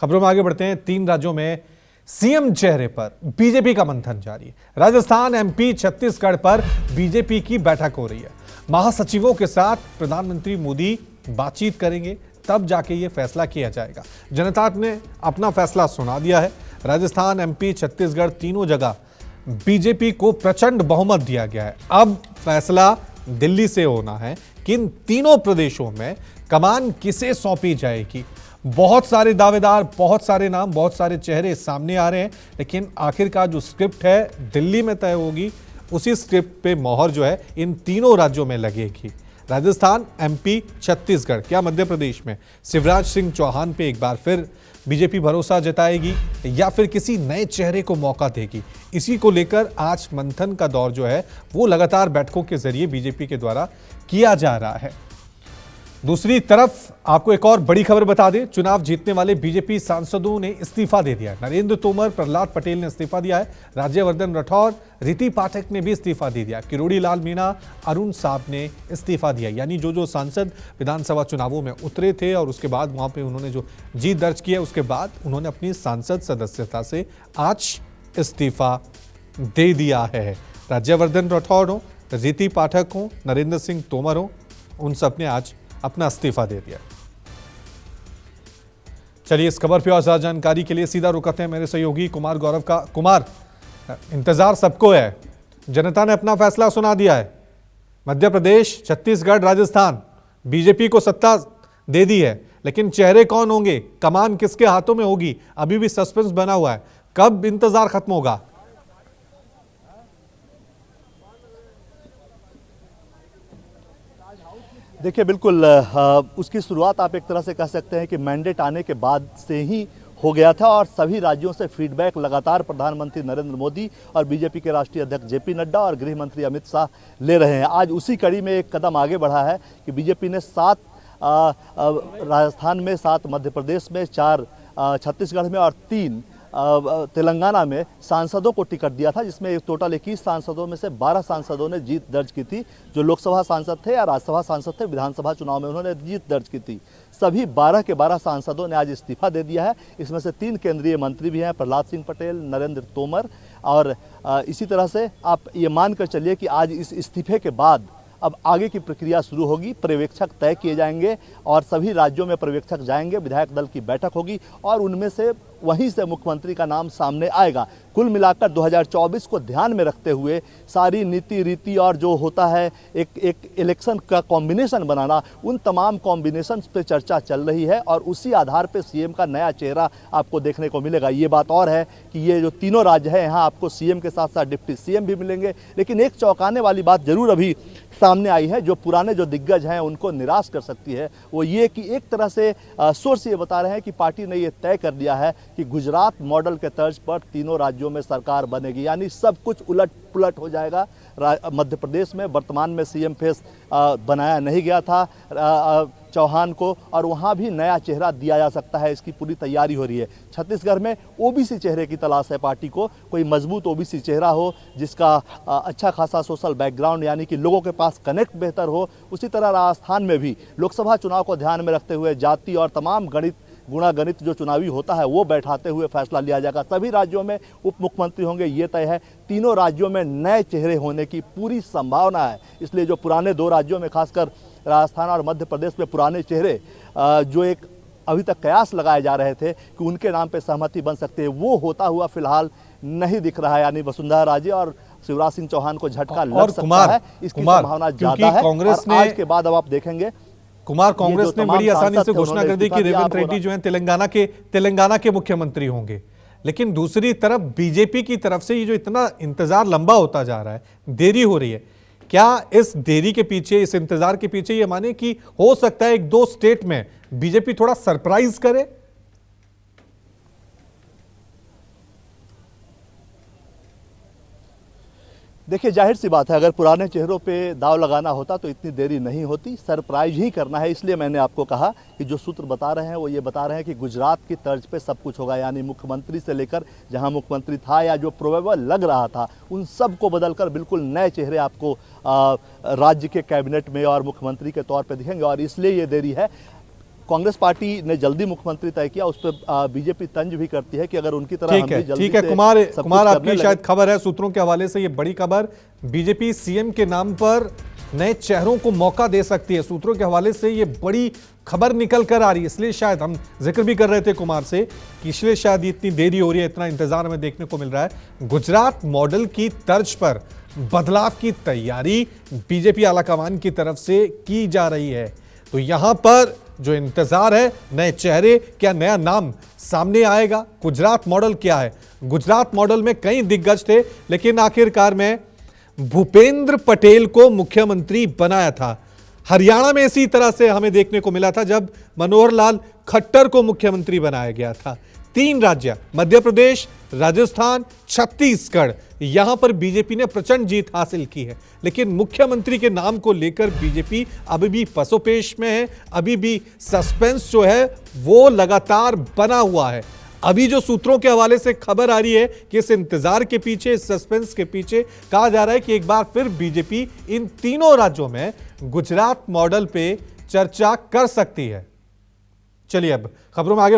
खबरों में आगे बढ़ते हैं। 3 राज्यों में सीएम चेहरे पर बीजेपी का मंथन जारी है। राजस्थान, एमपी, छत्तीसगढ़ पर बीजेपी की बैठक हो रही है। महासचिवों के साथ प्रधानमंत्री मोदी बातचीत करेंगे, तब जाके ये फैसला किया जाएगा। जनता ने अपना फैसला सुना दिया है। राजस्थान, एमपी, छत्तीसगढ़ तीनों जगह बीजेपी को प्रचंड बहुमत दिया गया है। अब फैसला दिल्ली से होना है कि इन तीनों प्रदेशों में कमान किसे सौंपी जाएगी। बहुत सारे दावेदार, बहुत सारे नाम, बहुत सारे चेहरे सामने आ रहे हैं, लेकिन आखिरकार जो स्क्रिप्ट है दिल्ली में तय होगी। उसी स्क्रिप्ट पे मोहर जो है इन तीनों राज्यों में लगेगी। राजस्थान, एमपी, छत्तीसगढ़, क्या मध्य प्रदेश में शिवराज सिंह चौहान पे एक बार फिर बीजेपी भरोसा जताएगी या फिर किसी नए चेहरे को मौका देगी? इसी को लेकर आज मंथन का दौर जो है वो लगातार बैठकों के जरिए बीजेपी के द्वारा किया जा रहा है। दूसरी तरफ आपको एक और बड़ी खबर बता दें, चुनाव जीतने वाले बीजेपी सांसदों ने इस्तीफा दे दिया है। नरेंद्र तोमर, प्रहलाद पटेल ने इस्तीफा दिया है। राज्यवर्धन राठौर, रिति पाठक ने भी इस्तीफा दे दिया। किरोड़ी लाल मीणा, अरुण साहब ने इस्तीफा दिया। यानी जो सांसद विधानसभा चुनावों में उतरे थे और उसके बाद वहां पे उन्होंने जो जीत दर्ज की है, उसके बाद उन्होंने अपनी सांसद सदस्यता से आज इस्तीफा दे दिया है। राज्यवर्धन राठौर हो, रिति पाठक हो, नरेंद्र सिंह तोमर हो, उन सब ने आज अपना इस्तीफा दे दिया। चलिए इस खबर पे और ज्यादा जानकारी के लिए सीधा रुकते हैं मेरे सहयोगी कुमार गौरव का। कुमार, इंतजार सबको है, जनता ने अपना फैसला सुना दिया है। मध्य प्रदेश, छत्तीसगढ़, राजस्थान, बीजेपी को सत्ता दे दी है, लेकिन चेहरे कौन होंगे, कमान किसके हाथों में होगी, अभी भी सस्पेंस बना हुआ है। कब इंतजार खत्म होगा? देखिए, बिल्कुल उसकी शुरुआत आप एक तरह से कह सकते हैं कि मैंडेट आने के बाद से ही हो गया था और सभी राज्यों से फीडबैक लगातार प्रधानमंत्री नरेंद्र मोदी और बीजेपी के राष्ट्रीय अध्यक्ष जेपी नड्डा और गृह मंत्री अमित शाह ले रहे हैं। आज उसी कड़ी में एक कदम आगे बढ़ा है कि बीजेपी ने 7 राजस्थान में, 7 मध्य प्रदेश में, 4 छत्तीसगढ़ में और 3 तेलंगाना में सांसदों को टिकट दिया था, जिसमें टोटल 21 सांसदों में से 12 सांसदों ने जीत दर्ज की थी। जो लोकसभा सांसद थे या राज्यसभा सांसद थे, विधानसभा चुनाव में उन्होंने जीत दर्ज की थी। सभी 12 के 12 सांसदों ने आज इस्तीफा दे दिया है। इसमें से 3 केंद्रीय मंत्री भी हैं, प्रहलाद सिंह पटेल, नरेंद्र तोमर, और इसी तरह से आप ये मानकर चलिए कि आज इस इस्तीफे के बाद अब आगे की प्रक्रिया शुरू होगी। पर्यवेक्षक तय किए जाएंगे और सभी राज्यों में पर्यवेक्षक जाएंगे, विधायक दल की बैठक होगी और उनमें से वहीं से मुख्यमंत्री का नाम सामने आएगा। कुल मिलाकर 2024 को ध्यान में रखते हुए सारी नीति रीति और जो होता है एक इलेक्शन का कॉम्बिनेशन बनाना, उन तमाम कॉम्बिनेशंस पे चर्चा चल रही है और उसी आधार पे सीएम का नया चेहरा आपको देखने को मिलेगा। ये बात और है कि ये जो तीनों राज्य हैं, यहाँ आपको सीएम के साथ साथ डिप्टी सीएम भी मिलेंगे। लेकिन एक चौंकाने वाली बात जरूर अभी सामने आई है, जो पुराने जो दिग्गज हैं उनको निराश कर सकती है। वो ये कि एक तरह से सोर्स ये बता रहे हैं कि पार्टी ने ये तय कर दिया है कि गुजरात मॉडल के तर्ज पर तीनों राज्यों में सरकार बनेगी, यानी सब कुछ उलट पुलट हो जाएगा। मध्य प्रदेश में वर्तमान में सीएम फेस बनाया नहीं गया था चौहान को, और वहां भी नया चेहरा दिया जा सकता है, इसकी पूरी तैयारी हो रही है। छत्तीसगढ़ में ओबीसी चेहरे की तलाश है पार्टी को, कोई मजबूत ओबीसी चेहरा हो जिसका अच्छा खासा सोशल बैकग्राउंड, यानी कि लोगों के पास कनेक्ट बेहतर हो। उसी तरह राजस्थान में भी लोकसभा चुनाव को ध्यान में रखते हुए जाति और तमाम गुणागणित जो चुनावी होता है वो बैठाते हुए फैसला लिया जाएगा। सभी राज्यों में उप मुख्यमंत्री होंगे, ये तय है। तीनों राज्यों में नए चेहरे होने की पूरी संभावना है। इसलिए जो पुराने 2 राज्यों में, खासकर राजस्थान और मध्य प्रदेश में पुराने चेहरे जो एक अभी तक कयास लगाए जा रहे थे कि उनके नाम पे सहमति बन सकती है, वो होता हुआ फिलहाल नहीं दिख रहा है। यानी वसुंधरा राजे और शिवराज सिंह चौहान को झटका लग सकता है, इसकी संभावना ज्यादा है। कांग्रेस ने आज के बाद अब आप देखेंगे कुमार, कांग्रेस ने बड़ी आसानी से घोषणा कर दी कि रेवंत रेड्डी जो हैं तेलंगाना के मुख्यमंत्री होंगे। लेकिन दूसरी तरफ बीजेपी की तरफ से ये जो इतना इंतजार लंबा होता जा रहा है, देरी हो रही है, क्या इस देरी के पीछे, इस इंतजार के पीछे ये माने कि हो सकता है 1-2 स्टेट में बीजेपी थोड़ा सरप्राइज करे? देखिए, जाहिर सी बात है, अगर पुराने चेहरों पे दाव लगाना होता तो इतनी देरी नहीं होती, सरप्राइज ही करना है। इसलिए मैंने आपको कहा कि जो सूत्र बता रहे हैं वो ये बता रहे हैं कि गुजरात की तर्ज पे सब कुछ होगा, यानी मुख्यमंत्री से लेकर जहां मुख्यमंत्री था या जो प्रोबेबल लग रहा था, उन सब को बदलकर बिल्कुल नए चेहरे आपको राज्य के कैबिनेट में और मुख्यमंत्री के तौर पर दिखेंगे। और इसलिए ये देरी है। कांग्रेस पार्टी ने जल्दी मुख्यमंत्री तय किया, उस पर बीजेपी तंज भी करती है कि अगर उनकी तरह हम भी जल्दी ठीक है से कुमार सब कुमार कुछ आपकी करने शायद लगे। खबर है सूत्रों के हवाले से, ये बड़ी खबर, बीजेपी सीएम के नाम पर नए चेहरों को मौका दे सकती है। सूत्रों के हवाले से ये बड़ी खबर निकल कर आ रही है, इसलिए शायद हम जिक्र भी कर रहे थे कुमार से कि इसलिए शायद इतनी देरी हो रही है, इतना इंतजार हमें देखने को मिल रहा है। गुजरात मॉडल की तर्ज पर बदलाव की तैयारी बीजेपी आलाकमान की तरफ से की जा रही है। तो यहां पर जो इंतजार है, नए चेहरे, क्या नया नाम सामने आएगा? गुजरात मॉडल क्या है? गुजरात मॉडल में कई दिग्गज थे, लेकिन आखिरकार में भूपेंद्र पटेल को मुख्यमंत्री बनाया था। हरियाणा में इसी तरह से हमें देखने को मिला था जब मनोहर लाल खट्टर को मुख्यमंत्री बनाया गया था। 3 राज्य, मध्य प्रदेश, राजस्थान, छत्तीसगढ़, यहां पर बीजेपी ने प्रचंड जीत हासिल की है, लेकिन मुख्यमंत्री के नाम को लेकर बीजेपी अभी भी पसोपेश में है। अभी भी सस्पेंस जो है वो लगातार बना हुआ है। अभी जो सूत्रों के हवाले से खबर आ रही है कि इस इंतजार के पीछे, इस सस्पेंस के पीछे कहा जा रहा है कि एक बार फिर बीजेपी इन तीनों राज्यों में गुजरात मॉडल पे चर्चा कर सकती है। चलिए अब खबरों में आगे